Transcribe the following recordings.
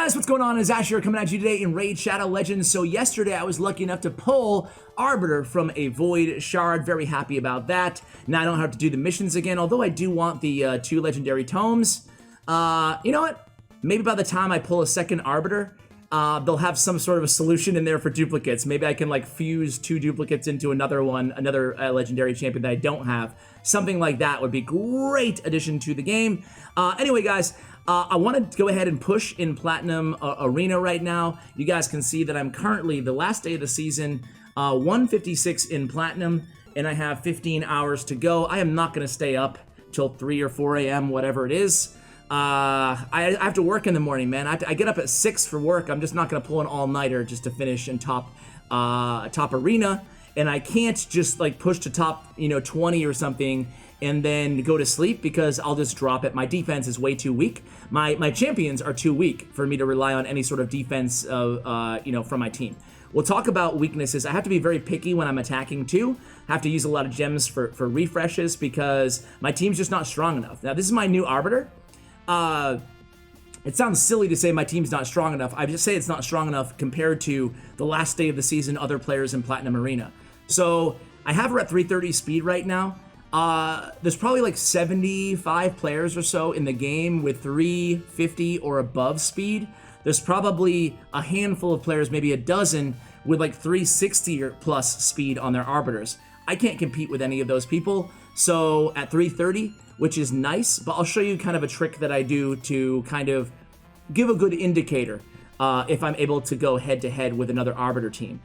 guys, what's going on? It's Ash here coming at you today in Raid Shadow Legends. So yesterday I was lucky enough to pull Arbiter from a Void Shard. Very happy about that. Now I don't have to do the missions again, although I do want the 2 legendary tomes. You know what? Maybe by the time I pull a second Arbiter, they'll have some sort of a solution in there for duplicates. Maybe I can like fuse 2 duplicates into another one, another legendary champion that I don't have. Something like that would be great addition to the game. Anyway, guys, I want to go ahead and push in Platinum Arena right now. You guys can see that I'm currently, the last day of the season, 156 in Platinum, and I have 15 hours to go. I am not going to stay up till 3 or 4 a.m., whatever it is. I have to work in the morning, man. I get up at 6 for work. I'm just not going to pull an all-nighter just to finish in top arena. And I can't just like push to top, 20 or something and then go to sleep because I'll just drop it. My defense is way too weak. My champions are too weak for me to rely on any sort of defense from my team. We'll talk about weaknesses. I have to be very picky when I'm attacking too. I have to use a lot of gems for refreshes because my team's just not strong enough. Now this is my new Arbiter. It sounds silly to say my team's not strong enough. I just say it's not strong enough compared to the last day of the season, other players in Platinum Arena. So I have her at 330 speed right now. There's probably like 75 players or so in the game with 350 or above speed. There's probably a handful of players, maybe a dozen, with like 360 or plus speed on their Arbiters. I can't compete with any of those people. So at 330, which is nice, but I'll show you kind of a trick that I do to kind of give a good indicator if I'm able to go head-to-head with another Arbiter team.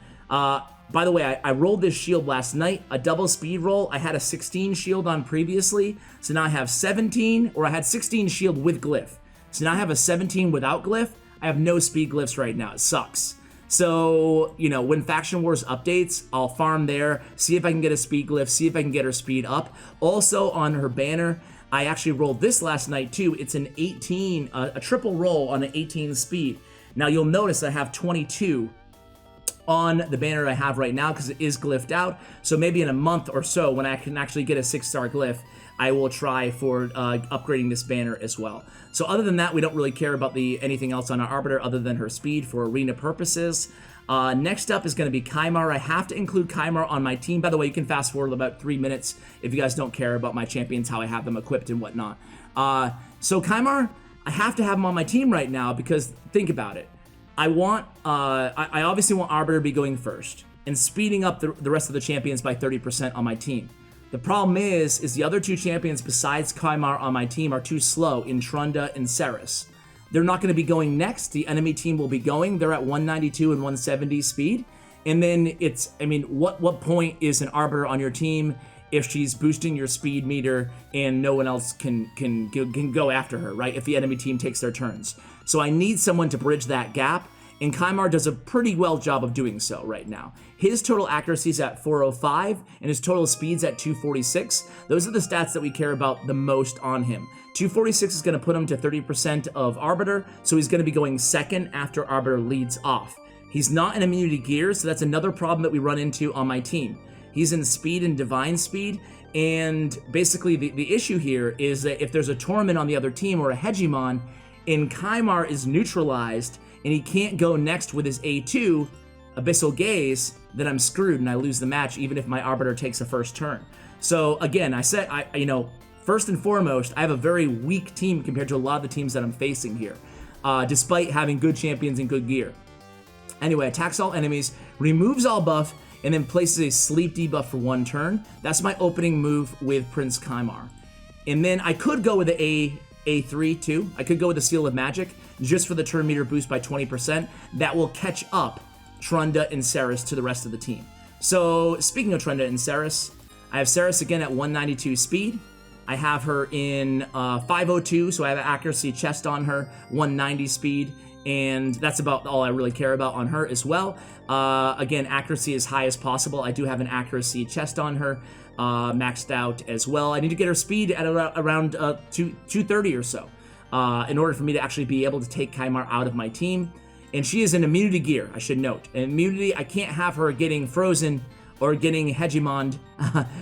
By the way, I rolled this shield last night, a double speed roll. I had a 16 shield on previously, so now I have 17, or I had 16 shield with glyph. So now I have a 17 without glyph. I have no speed glyphs right now. It sucks. So, when Faction Wars updates, I'll farm there, see if I can get a speed glyph, see if I can get her speed up. Also on her banner, I actually rolled this last night too. It's an 18, a triple roll on an 18 speed. Now you'll notice I have 22 on the banner I have right now because it is glyphed out. So maybe in a month or so when I can actually get a 6-star glyph, I will try for upgrading this banner as well. So other than that, we don't really care about anything else on our Arbiter other than her speed for arena purposes. Next up is going to be Kymar. I have to include Kymar on my team. By the way, you can fast forward about 3 minutes if you guys don't care about my champions, how I have them equipped and whatnot. So Kymar, I have to have him on my team right now because think about it. I obviously want Arbiter to be going first and speeding up the rest of the champions by 30% on my team. The problem is the other 2 champions besides Kymar on my team are too slow in Trunda and Ceres. They're not going to be going next. The enemy team will be going. They're at 192 and 170 speed. And then what point is an Arbiter on your team if she's boosting your speed meter and no one else can go after her, right? If the enemy team takes their turns. So I need someone to bridge that gap. And Kymar does a pretty well job of doing so right now. His total accuracy is at 405, and his total speed's at 246. Those are the stats that we care about the most on him. 246 is going to put him to 30% of Arbiter, so he's going to be going second after Arbiter leads off. He's not in immunity gear, so that's another problem that we run into on my team. He's in speed and divine speed, and basically the issue here is that if there's a Torment on the other team or a Hegemon, and Kymar is neutralized, and he can't go next with his A2, Abyssal Gaze, then I'm screwed and I lose the match even if my Arbiter takes a first turn. So again, I said, first and foremost, I have a very weak team compared to a lot of the teams that I'm facing here, despite having good champions and good gear. Anyway, attacks all enemies, removes all buff, and then places a sleep debuff for 1 turn. That's my opening move with Prince Kymar. And then I could go with the A3 too. I could go with the Seal of Magic just for the turn meter boost by 20%. That will catch up Trunda and Ceres to the rest of the team. So speaking of Trunda and Ceres, I have Ceres again at 192 speed. I have her in 502, so I have an accuracy chest on her, 190 speed, and that's about all I really care about on her as well. Again, accuracy as high as possible. I do have an accuracy chest on her, maxed out as well. I need to get her speed at around 230 or so in order for me to actually be able to take Kymar out of my team. And she is in immunity gear, I should note. And immunity, I can't have her getting frozen or getting hegemoned.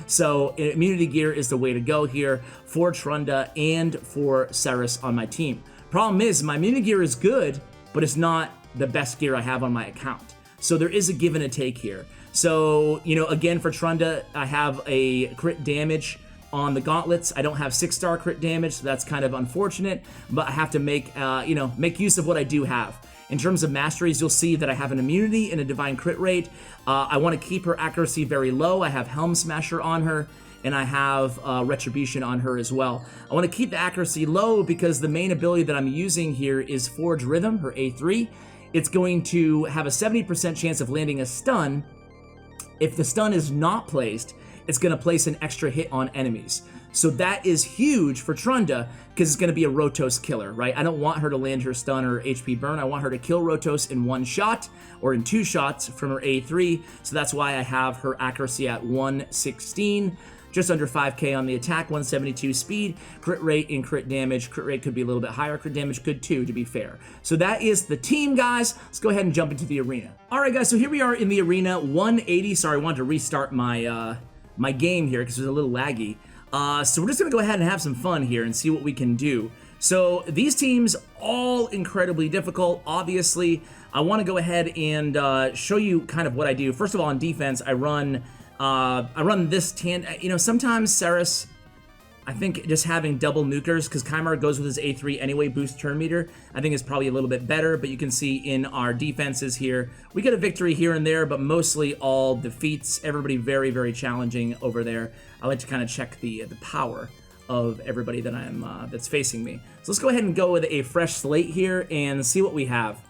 So immunity gear is the way to go here for Trunda and for Ceres on my team. Problem is, my immunity gear is good, but it's not the best gear I have on my account. So there is a give and a take here. So, you know, again, for Trunda, I have a crit damage on the gauntlets. I don't have 6-star crit damage, so that's kind of unfortunate, but I have to make, you know, make use of what I do have. In terms of masteries, you'll see that I have an immunity and a divine crit rate. I want to keep her accuracy very low. I have Helm Smasher on her, and I have Retribution on her as well. I want to keep the accuracy low because the main ability that I'm using here is Forge Rhythm, her A3. It's going to have a 70% chance of landing a stun. If the stun is not placed, it's going to place an extra hit on enemies. So that is huge for Trunda because it's going to be a Rotos killer, right? I don't want her to land her stun or HP burn. I want her to kill Rotos in 1 shot or in 2 shots from her A3. So that's why I have her accuracy at 116, just under 5k on the attack, 172 speed, crit rate and crit damage. Crit rate could be a little bit higher, crit damage could too, to be fair. So that is the team, guys. Let's go ahead and jump into the arena. All right, guys, so here we are in the arena, 180. Sorry, I wanted to restart my my game here because it was a little laggy. So we're just gonna go ahead and have some fun here and see what we can do. So these teams, all incredibly difficult. Obviously, I wanna go ahead and show you kind of what I do. First of all, on defense, I run this you know, sometimes Ceres, I think just having double nukers, because Kymar goes with his A3 anyway, boost turn meter, I think is probably a little bit better, but you can see in our defenses here, we get a victory here and there, but mostly all defeats. Everybody very, very challenging over there. I like to kind of check the power of everybody that I'm that's facing me. So let's go ahead and go with a fresh slate here and see what we have.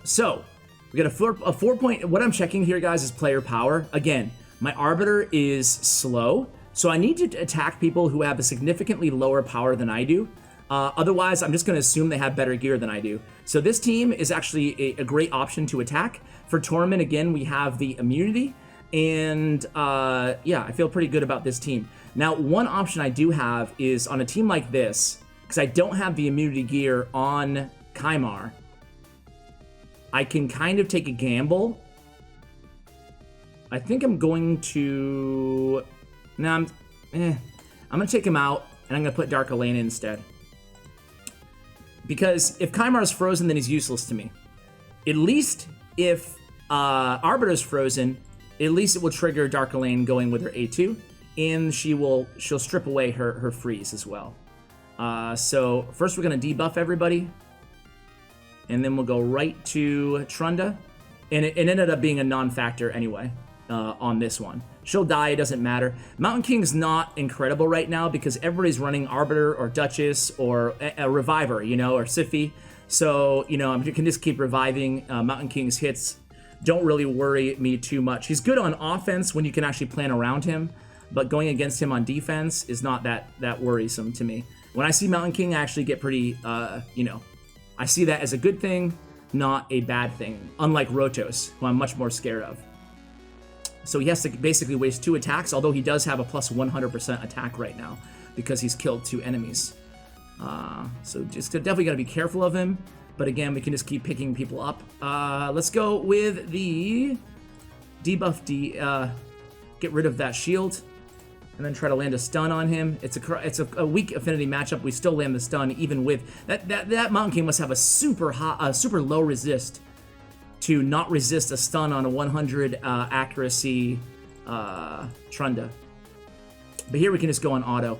So we got a 4 point, what I'm checking here, guys, is player power. Again, my Arbiter is slow, so I need to attack people who have a significantly lower power than I do. Otherwise, I'm just going to assume they have better gear than I do. So this team is actually a great option to attack. For Torment, again, we have the immunity, and yeah, I feel pretty good about this team. Now, one option I do have is on a team like this, because I don't have the immunity gear on Kymar, I can kind of take a gamble. I think I'm going to... No, I'm going to take him out, and I'm going to put Dark Elena instead. Because if Kymar's frozen, then he's useless to me. At least if Arbiter's frozen, at least it will trigger Dark Elena going with her A2, and she'll strip away her freeze as well. So first we're going to debuff everybody, and then we'll go right to Trunda, and it ended up being a non-factor anyway on this one. She'll die, it doesn't matter. Mountain King's not incredible right now because everybody's running Arbiter or Duchess or a Reviver, you know, or Siphi. So, you know, I can just keep reviving. Mountain King's hits don't really worry me too much. He's good on offense when you can actually plan around him, but going against him on defense is not that worrisome to me. When I see Mountain King, I actually get pretty, you know, I see that as a good thing, not a bad thing, unlike Rotos, who I'm much more scared of. So he has to basically waste 2 attacks, although he does have a plus 100% attack right now because he's killed 2 enemies. So just definitely got to be careful of him. But again, we can just keep picking people up. Let's go with the debuff get rid of that shield, and then try to land a stun on him. It's a weak affinity matchup. We still land the stun even with that Mountain King must have a super low resist to not resist a stun on a 100 accuracy Trunda. But here we can just go on auto.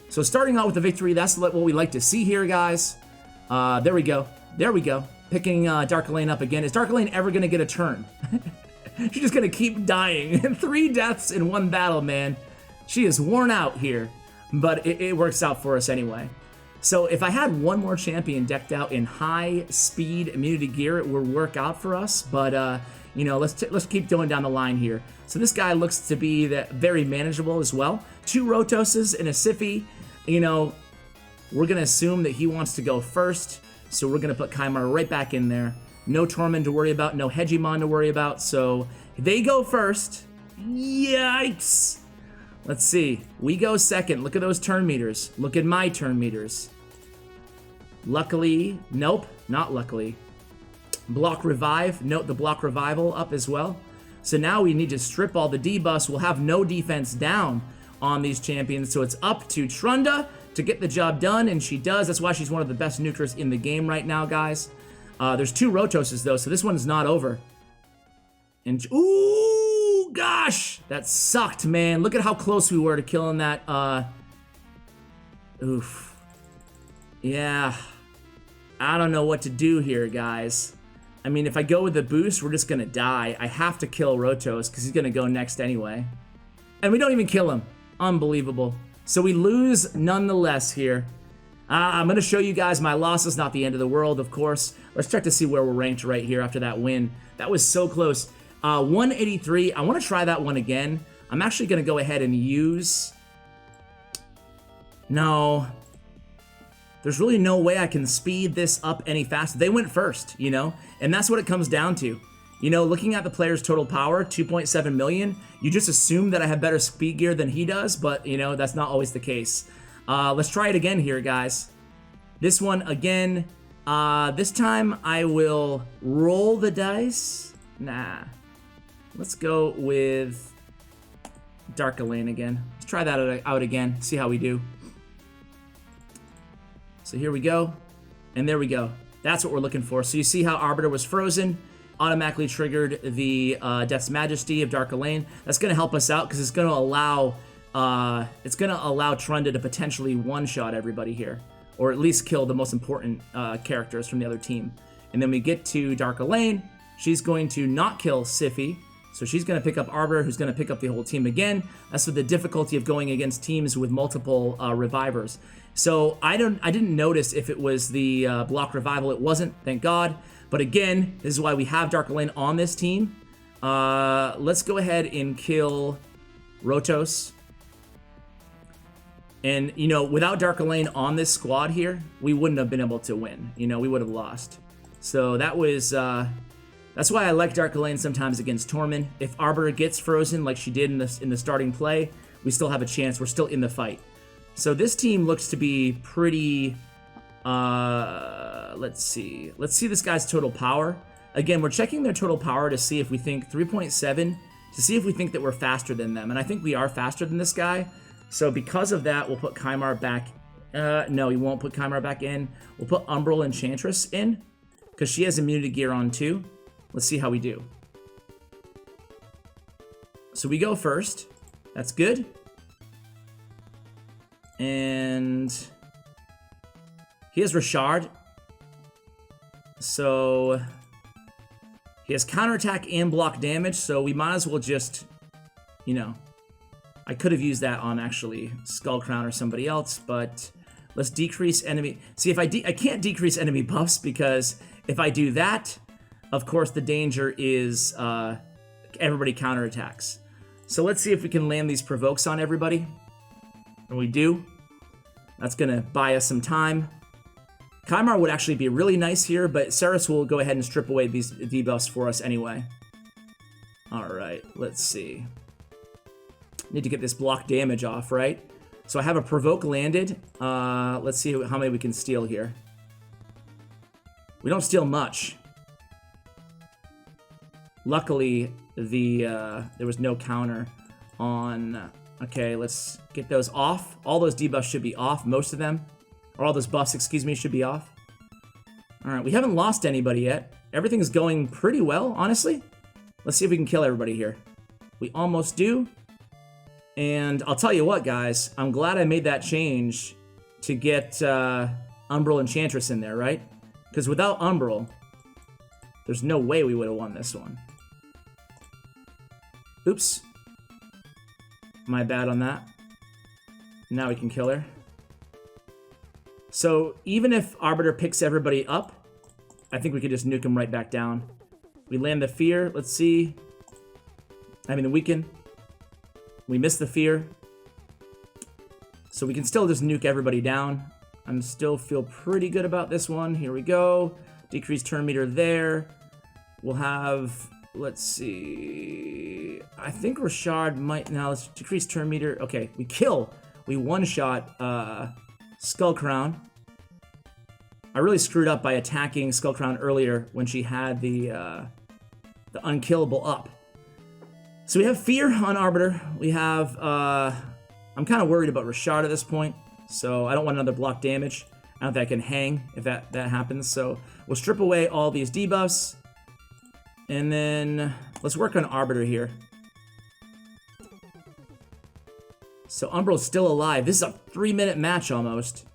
So starting out with the victory, that's what we like to see here, guys. There we go. There we go. Picking Dark Elena up again. Is Dark Elena ever going to get a turn? She's just going to keep dying. 3 deaths in 1 battle, man. She is worn out here. But it works out for us anyway. So if I had one more champion decked out in high speed immunity gear, it would work out for us. But you know, let's keep going down the line here. So this guy looks to be very manageable as well. 2 Rotoses and a Siphi. You know, we're gonna assume that he wants to go first, so we're gonna put Kymar right back in there. No Torment to worry about, no Hegemon to worry about. So they go first. Yikes! Let's see. We go second. Look at those turn meters. Look at my turn meters. Luckily, nope, not luckily. Block Revive. Note the Block Revival up as well. So now we need to strip all the debuffs. We'll have no defense down on these champions. So it's up to Trunda to get the job done, and she does. That's why she's one of the best nukers in the game right now, guys. There's 2 Rotoses, though, so this one's not over. And, ooh, gosh! That sucked, man. Look at how close we were to killing that, oof. Yeah. I don't know what to do here, guys. I mean, if I go with the boost, we're just gonna die. I have to kill Rotos, because he's gonna go next anyway. And we don't even kill him. Unbelievable. So we lose nonetheless here. I'm gonna show you guys my losses, not the end of the world, of course. Let's check to see where we're ranked right here after that win. That was so close. 183, I wanna try that one again. I'm actually gonna go ahead and use... No. There's really no way I can speed this up any faster. They went first, you know? And that's what it comes down to. You know, looking at the player's total power, 2.7 million, you just assume that I have better speed gear than he does, but, you know, that's not always the case. Let's try it again here, guys. This one again. This time I will roll the dice. Nah. Let's go with Dark Elaine again. Let's try that out again, see how we do. So here we go, and there we go. That's what we're looking for. So you see how Arbiter was frozen, automatically triggered the Death's Majesty of Dark Elaine. That's going to help us out because it's going to allow Trunda to potentially one-shot everybody here, or at least kill the most important characters from the other team. And then we get to Dark Elaine. She's going to not kill Sify, so she's going to pick up Arbiter, who's going to pick up the whole team again. That's with the difficulty of going against teams with multiple revivers. So I didn't notice if it was the block revival. It wasn't, thank God. But again, this is why we have Dark Elaine on this team. Let's go ahead and kill Rotos. And, you know, without Dark Elaine on this squad here, we wouldn't have been able to win. You know, we would have lost. So that was... that's why I like Dark Elaine sometimes against Tormund. If Arbiter gets frozen like she did in the starting play, we still have a chance. We're still in the fight. So this team looks to be pretty... let's see. Let's see this guy's total power. Again, we're checking their total power to see if we think 3.7, to see if we think that we're faster than them. And I think we are faster than this guy. So because of that, we'll put Kymar back... no, we won't put Kymar back in. We'll put Umbral Enchantress in, because she has immunity gear on too. Let's see how we do. So we go first. That's good. And he has Rashard. So he has counterattack and block damage, so we might as well just, you know, I could have used that on actually Skullcrown or somebody else, but let's decrease enemy. See, if I can't decrease enemy buffs, because if I do that, of course the danger is everybody counterattacks. So let's see if we can land these provokes on everybody. And we do. That's gonna buy us some time. Kymar would actually be really nice here, but Saris will go ahead and strip away these debuffs for us anyway. Alright, let's see. Need to get this block damage off, right? So I have a provoke landed. Let's see how many we can steal here. We don't steal much. Luckily, there was no counter on... Okay, let's get those off. All those debuffs should be off, most of them. Or all those buffs, excuse me, should be off. Alright, we haven't lost anybody yet. Everything's going pretty well, honestly. Let's see if we can kill everybody here. We almost do. And I'll tell you what, guys. I'm glad I made that change to get Umbral Enchantress in there, right? Because without Umbral, there's no way we would have won this one. Oops. My bad on that. Now we can kill her. So even if Arbiter picks everybody up, I think we could just nuke him right back down. We land the fear. Let's see. I mean, the weaken. We miss the fear. So we can still just nuke everybody down. I'm still feel pretty good about this one. Here we go. Decrease turn meter there. We'll have... Let's see. I think Rashard might... Now, let's decrease turn meter. Okay, we kill. We one-shot Skullcrown. I really screwed up by attacking Skullcrown earlier when she had the unkillable up. So we have Fear on Arbiter. We have... I'm kind of worried about Rashard at this point, so I don't want another block damage. I don't think I can hang if that happens. So we'll strip away all these debuffs. And then let's work on Arbiter here. So Umbrella's still alive. This is a 3-minute match almost.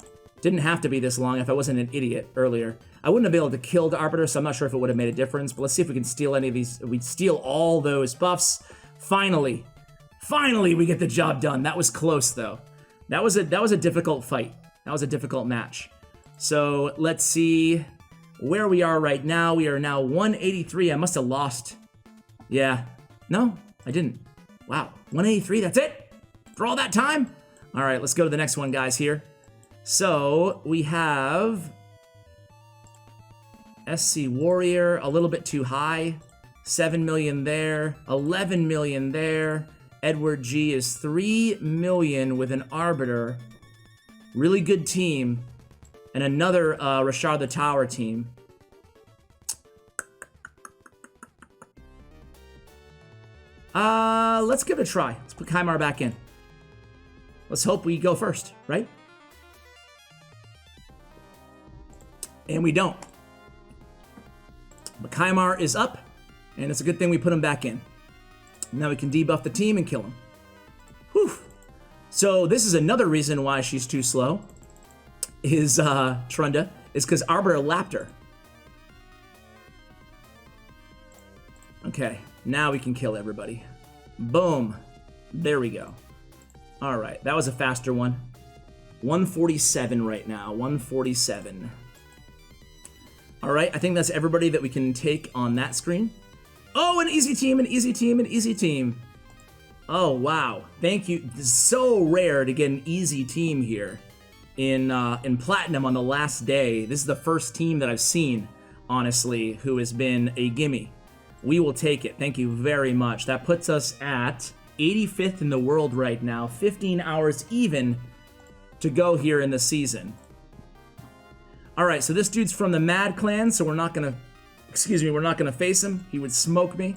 Didn't have to be this long if I wasn't an idiot earlier. I wouldn't have been able to kill the Arbiter, so I'm not sure if it would have made a difference. But let's see if we can steal any of these. We steal all those buffs. Finally. Finally, we get the job done. That was close, though. That was a difficult fight. That was a difficult match. So let's see where we are right now. We are now 183. I must have lost. Yeah. No, I didn't. Wow. 183, that's it? For all that time? All right, let's go to the next one, guys, here. So we have SC Warrior, a little bit too high. 7 million there, 11 million there. Edward G is 3 million with an Arbiter. Really good team. And another Rashard the Tower team. Let's give it a try. Let's put Kymar back in. Let's hope we go first, right? And we don't. But Kymar is up, and it's a good thing we put him back in. Now we can debuff the team and kill him. Whew. So this is another reason why she's too slow, is Trunda, is because Arbiter lapped her. Okay, now we can kill everybody. Boom. There we go. All right, that was a faster one. 147 right now, 147. All right, I think that's everybody that we can take on that screen. Oh, an easy team, an easy team, an easy team. Oh, wow. Thank you. This is so rare to get an easy team here in Platinum on the last day. This is the first team that I've seen, honestly, who has been a gimme. We will take it. Thank you very much. That puts us at 85th in the world right now. 15 hours even to go here in the season. All right, so this dude's from the Mad Clan, so we're not gonna, we're not gonna face him. He would smoke me.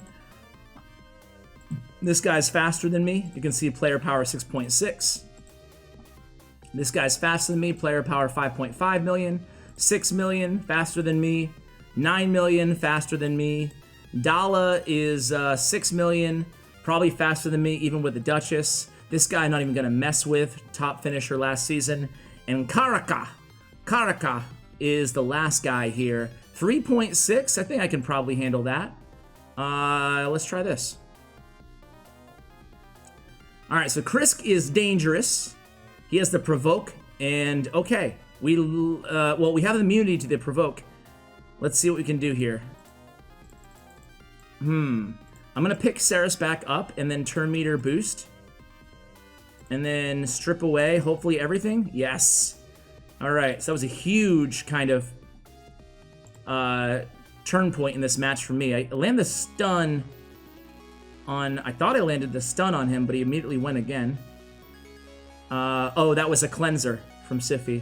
This guy's faster than me. You can see player power 6.6. This guy's faster than me. Player power 5.5 million. 6 million faster than me. 9 million faster than me. Dala is 6 million, probably faster than me, even with the Duchess. This guy I'm not even gonna mess with. Top finisher last season. And Karaka is the last guy here. 3.6, I think I can probably handle that. Let's try this. All right, so Krisk is dangerous. He has the provoke, and okay, we have immunity to the provoke. Let's see what we can do here. I'm gonna pick Saris back up and then turn meter boost. And then strip away, hopefully everything. Yes. All right, so that was a huge kind of turn point in this match for me. I landed the stun on, I thought I landed the stun on him, but he immediately went again. Oh, that was a cleanser from Siphi.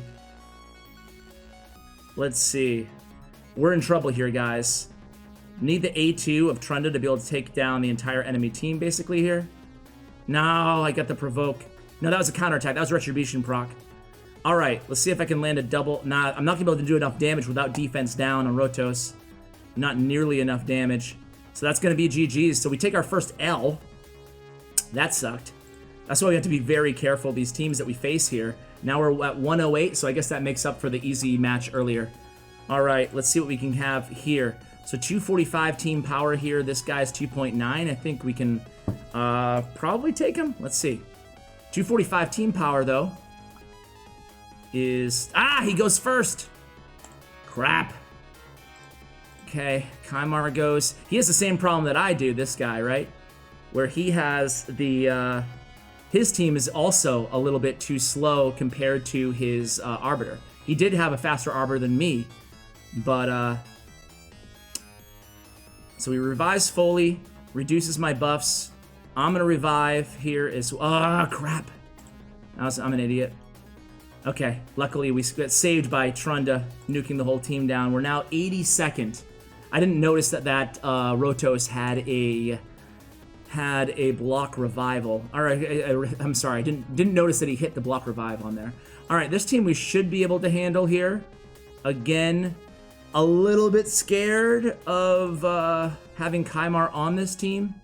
Let's see. We're in trouble here, guys. Need the A2 of Trunda to be able to take down the entire enemy team, basically, here. No, I got the provoke. No, that was a counterattack. That was Retribution proc. All right, let's see if I can land a double. Nah, I'm not going to be able to do enough damage without defense down on Rotos. Not nearly enough damage. So that's going to be GG's. So we take our first L. That sucked. That's why we have to be very careful of these teams that we face here. Now we're at 108, so I guess that makes up for the easy match earlier. All right, let's see what we can have here. So 245 team power here. This guy's 2.9. I think we can probably take him. Let's see. 245 team power, though, is... Ah, he goes first. Crap. Okay, Kymar goes... He has the same problem that I do, this guy, right? Where he has the... His team is also a little bit too slow compared to his Arbiter. He did have a faster Arbiter than me, but... So he revives Foley, reduces my buffs. I'm going to revive here as well. Ah, crap. I'm an idiot. Okay, luckily we get saved by Trunda nuking the whole team down. We're now 82nd. I didn't notice that Rotos had had a block revival. All right, I'm sorry, I didn't notice that he hit the block revive on there. All right, this team we should be able to handle here. Again, a little bit scared of having Kymar on this team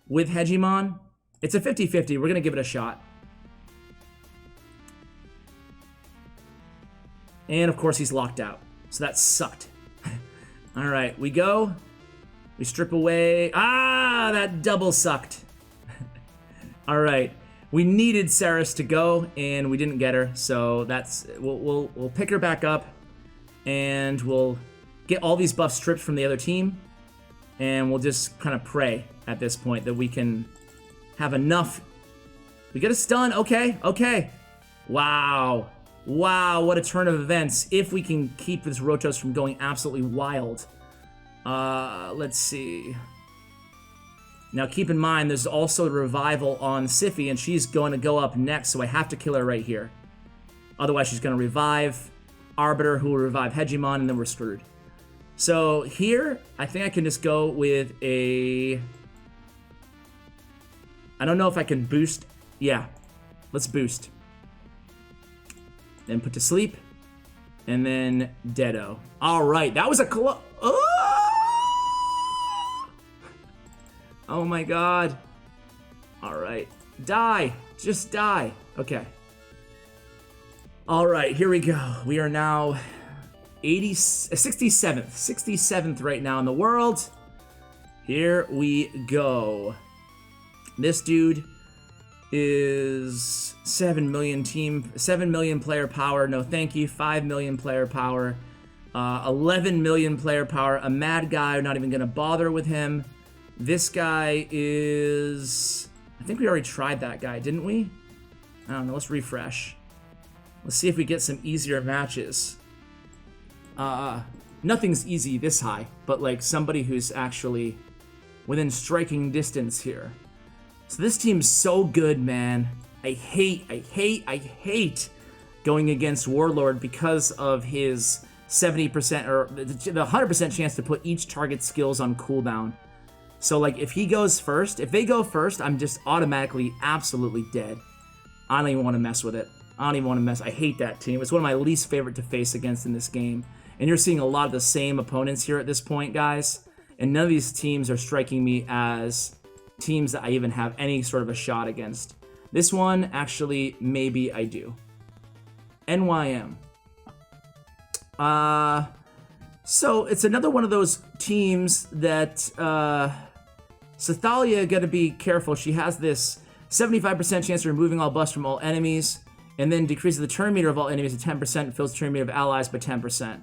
with Hegemon. It's a 50-50. We're gonna give it a shot. And of course he's locked out, so that sucked. All right, we go. We strip away. Ah, that double sucked. All right, we needed Saris to go, and we didn't get her. So that's we'll pick her back up, and we'll get all these buffs stripped from the other team, and we'll just kind of pray at this point that we can have enough. We get a stun. Okay, okay. Wow, wow, what a turn of events! If we can keep this Rotos from going absolutely wild. Let's see. Now keep in mind, there's also a revival on Siphi, and she's going to go up next, so I have to kill her right here. Otherwise, she's going to revive Arbiter, who will revive Hegemon, and then we're screwed. So here, I think I can just go with a... I don't know if I can boost. Yeah, let's boost. Then put to sleep, and then Deado. All right, that was a close... Oh my god. All right. Die. Just die. Okay. All right, here we go. We are now 67th right now in the world. Here we go. This dude is 7 million player power. No, thank you. 5 million player power. 11 million player power. A mad guy. Not even gonna bother with him. This guy is... I think we already tried that guy, didn't we? I don't know. Let's refresh. Let's see if we get some easier matches. Nothing's easy this high, but like somebody who's actually within striking distance here. So this team's so good, man. I hate going against Warlord because of his 70% or the 100% chance to put each target's skills on cooldown. So like if he goes first, if they go first, I'm just automatically absolutely dead. I don't even want to mess with it. I don't even want to mess. I hate that team. It's one of my least favorite to face against in this game. And you're seeing a lot of the same opponents here at this point, guys. And none of these teams are striking me as teams that I even have any sort of a shot against. This one, actually, maybe I do. NYM. So it's another one of those teams that Sathalia got to be careful. She has this 75% chance of removing all buffs from all enemies, and then decreases the turn meter of all enemies to 10%, fills the turn meter of allies by 10%.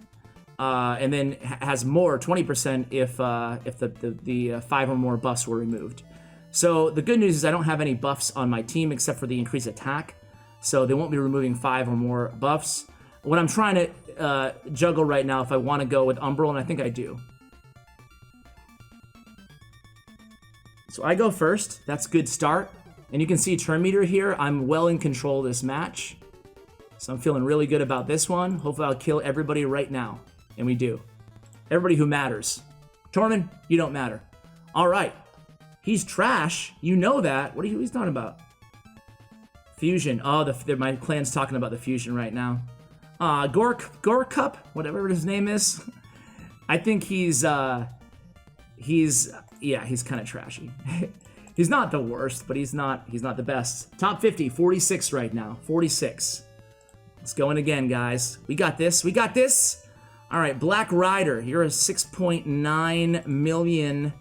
And then has more, 20%, if the 5 or more buffs were removed. So the good news is I don't have any buffs on my team except for the increased attack, so they won't be removing 5 or more buffs. What I'm trying to juggle right now, if I want to go with Umbral, and I think I do. So I go first. That's a good start. And you can see turn meter here. I'm well in control of this match. So I'm feeling really good about this one. Hopefully I'll kill everybody right now. And we do. Everybody who matters. Tormund, you don't matter. All right. He's trash. You know that. What are he's talking about? Fusion. Oh, my clan's talking about the fusion right now. Gorkup, whatever his name is. I think he's kind of trashy. He's not the worst, but he's not the best. Top 50, 46 right now. 46. Let's go in again, guys. We got this. We got this. All right, Black Rider. You're a 6.9 million.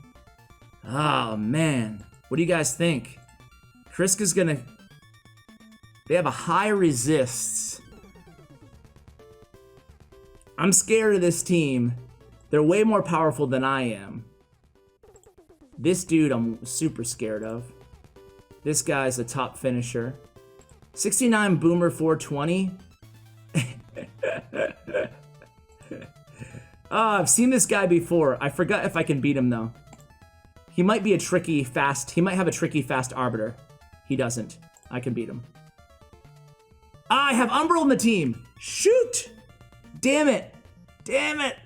Oh, man. What do you guys think? Kriska's gonna... They have a high resist. I'm scared of this team. They're way more powerful than I am. This dude I'm super scared of. This guy's a top finisher. 69 Boomer 420. Oh, I've seen this guy before. I forgot if I can beat him though. He might be a tricky fast. He might have a tricky fast Arbiter. He doesn't. I can beat him. Ah, I have Umbral in the team. Shoot! Damn it! Damn it!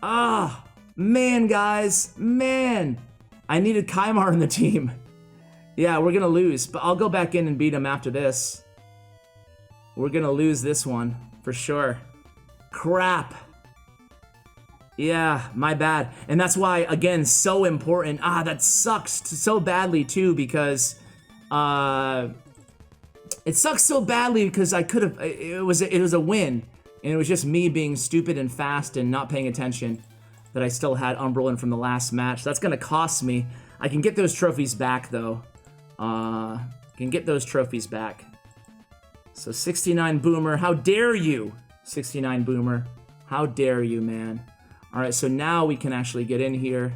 Ah, man, guys, man. I needed Kymar in the team. Yeah, we're gonna lose, but I'll go back in and beat him after this. We're gonna lose this one, for sure. Crap. Yeah, my bad. And that's why, again, so important. That sucks so badly, too, because... it sucks so badly because I could have... It was a win. And it was just me being stupid and fast and not paying attention that I still had Umberland from the last match. That's going to cost me. I can get those trophies back, though. Can get those trophies back. So 69 Boomer. How dare you, 69 Boomer. How dare you, man. All right, so now we can actually get in here.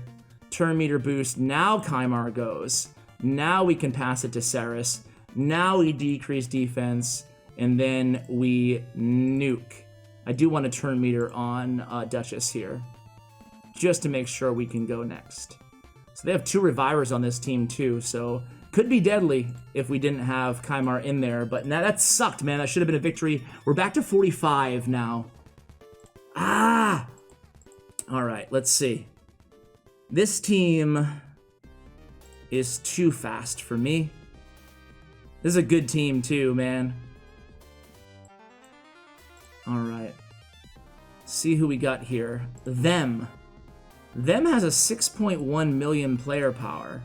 Turn meter boost. Now Kymar goes. Now we can pass it to Ceres. Now we decrease defense. And then we nuke. I do want to turn meter on Duchess here, just to make sure we can go next. So they have 2 revivers on this team too, so could be deadly if we didn't have Kymar in there, but now that sucked, man. That should have been a victory. We're back to 45 now. All right, let's see. This team is too fast for me. This is a good team too, man. All right. See who we got here. Them. Them has a 6.1 million player power.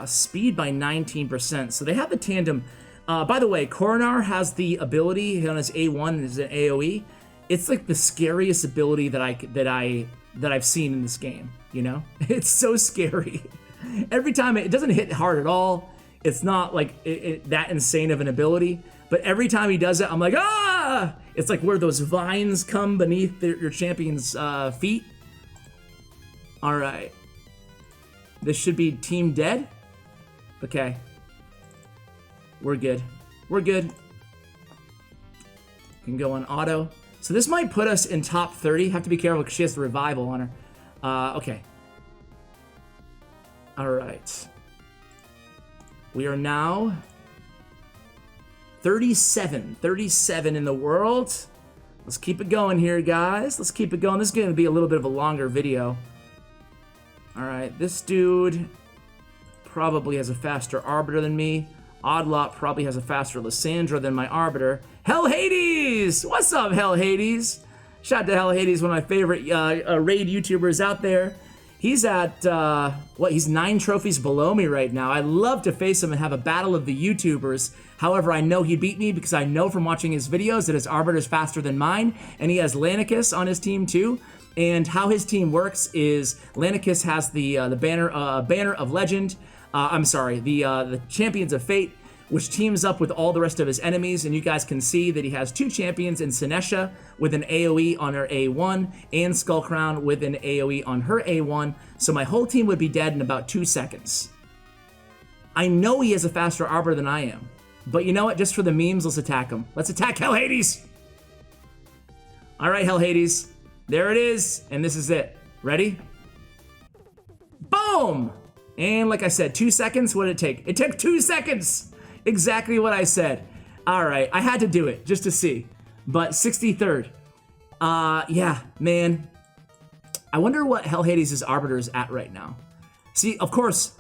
Speed by 19%. So they have the tandem. By the way, Coronar has the ability on his A1 is an AoE. It's like the scariest ability that I've seen in this game. You know, it's so scary. Every time it doesn't hit hard at all. It's not like that insane of an ability. But every time he does it, I'm like, ah! It's like where those vines come beneath your champion's feet. All right. This should be team dead. Okay. We're good. We're good. Can go on auto. So this might put us in top 30. Have to be careful because she has the revival on her. Okay. All right. We are now 37 in the world. Let's keep it going here, guys. Let's keep it going. This is going to be a little bit of a longer video. All right, this dude probably has a faster Arbiter than me. Oddlot probably has a faster Lysandra than my Arbiter. Hell Hades! What's up, Hell Hades? Shout out to Hell Hades, one of my favorite raid YouTubers out there. He's at, he's 9 trophies below me right now. I'd love to face him and have a battle of the YouTubers. However, I know he beat me because I know from watching his videos that his Arbiter's faster than mine, and he has Lanicus on his team too. And how his team works is Lanicus has the banner of legend. The Champions of Fate, which teams up with all the rest of his enemies, and you guys can see that he has 2 champions in Sinesha with an AoE on her A1 and Skullcrown with an AoE on her A1, so my whole team would be dead in about 2 seconds. I know he has a faster Arbiter than I am, but you know what, just for the memes, let's attack him. Let's attack Hell Hades! Alright, Hell Hades, there it is, and this is it. Ready? Boom! And like I said, 2 seconds, what did it take? It took 2 seconds! Exactly what I said. All right, I had to do it just to see. But 63rd. Yeah, man. I wonder what Hell Hades' Arbiter is at right now. See, of course,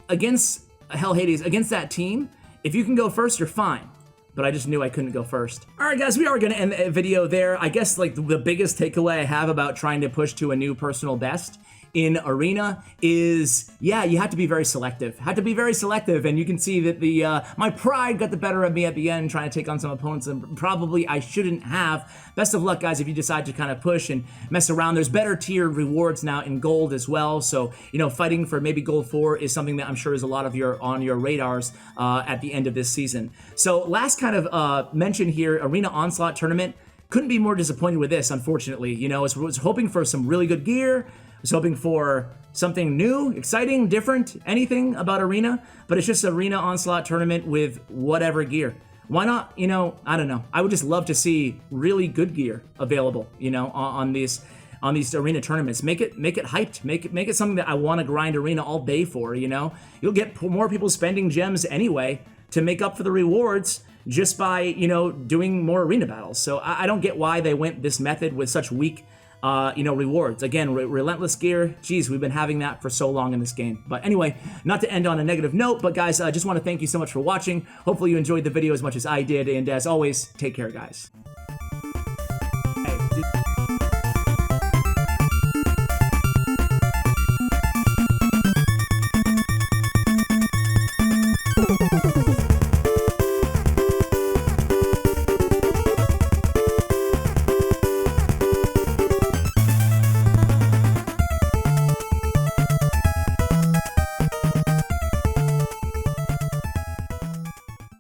against Hell Hades, against that team, if you can go first, you're fine. But I just knew I couldn't go first. All right, guys, we are going to end the video there. I guess like the biggest takeaway I have about trying to push to a new personal best in Arena is, yeah, you have to be very selective. Have to be very selective, and you can see that my pride got the better of me at the end, trying to take on some opponents and probably I shouldn't have. Best of luck, guys, if you decide to kind of push and mess around. There's better tiered rewards now in gold as well, so, you know, fighting for maybe gold 4 is something that I'm sure is a lot of on your radars at the end of this season. So last kind of mention here, Arena Onslaught Tournament. Couldn't be more disappointed with this, unfortunately. You know, I was hoping for some really good gear. I was hoping for something new, exciting, different, anything about Arena, but it's just Arena Onslaught Tournament with whatever gear. Why not, you know, I don't know. I would just love to see really good gear available, you know, on these Arena tournaments. Make it hyped. Make it something that I want to grind Arena all day for, you know. You'll get more people spending gems anyway to make up for the rewards just by, you know, doing more Arena battles. So I don't get why they went this method with such weak rewards. Again, relentless gear. Geez, we've been having that for so long in this game. But anyway, not to end on a negative note, but guys, I just want to thank you so much for watching. Hopefully you enjoyed the video as much as I did. And as always, take care, guys.